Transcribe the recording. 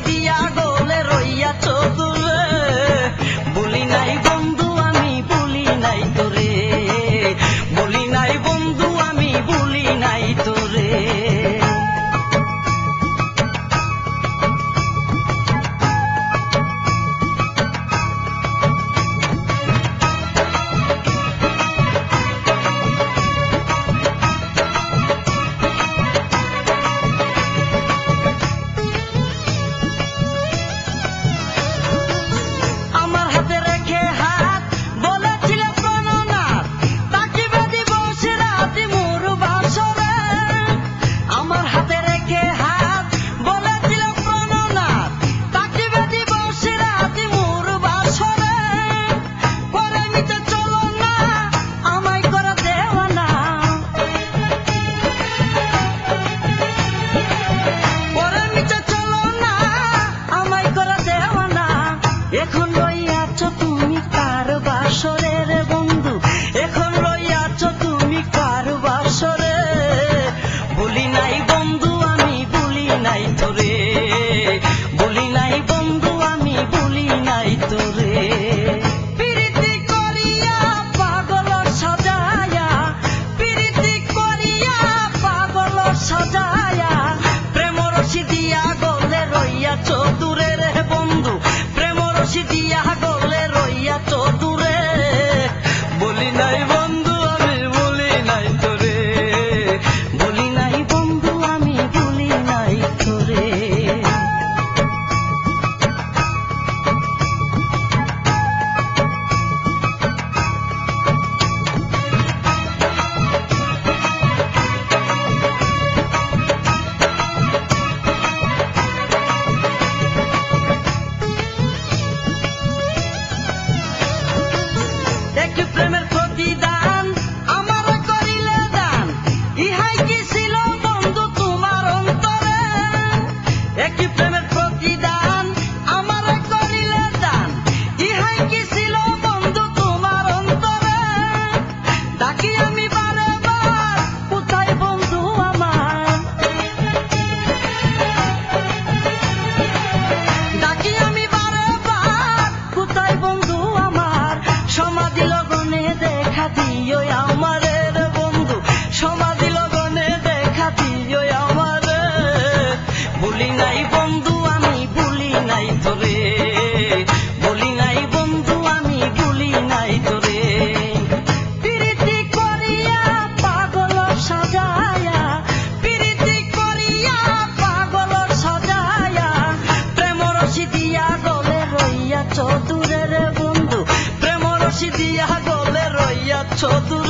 দিয়া গলে রইয়াছ দূরে, বলি নাই বন্ধু আমি ভুলি নাই তোরে, বলি নাই বন্ধু আমি ভুলি নাই তোরে। এখন রইয়াছ তুমি কার বাসরে রে বন্ধু, এখন রইয়াছ তুমি কার বাসরে, বলি নাই বন্ধু আমি ভুলি নাই তোরে, বলি নাই বন্ধু আমি ভুলি নাই তোরে। প্রীতি করিয়া পাগল সাজায়া, প্রীতি করিয়া পাগল সাজায়া, প্রেম রশি দিয়া গলে রইয়াছ দূরে রে বন্ধু, দিয়া গলে রইয়াছ দূরে, বলি নাই বন্ধু আমি ভুলি নাই তোরে, বলি নাই বন্ধু আমি ভুলি নাই তোরে। একটি প্রেমের প্রতিদান আমার করিলে দান, ইহাই কি ছিল বন্ধু তোমার অন্তরে, একটি প্রেমের প্রতিদান আমার করিলে দান, ইহাই কি ছিল বন্ধু তোমার অন্তরে, ডাকি আমি বারে বার কোথায় বন্ধু আমার, ডাকি আমি বারে বার কোথায় বন্ধু আমার, সমাধি লগনে দেখা দিও আমারে রে বন্ধু, সমাধি লগনে দেখা দিও আমারে, বলি নাই বন্ধু আমি ভুলি নাই তোরে, বলি নাই বন্ধু আমি ভুলি নাই তোরে। প্রীতি করিয়া পাগল সাজায়া, প্রীতি করিয়া পাগল সাজায়া, প্রেম রশি দিয়া গলে রইয়াছ দূরে রে বন্ধু, প্রেম রশি দিয়া গলে রইয়াছ দূরে।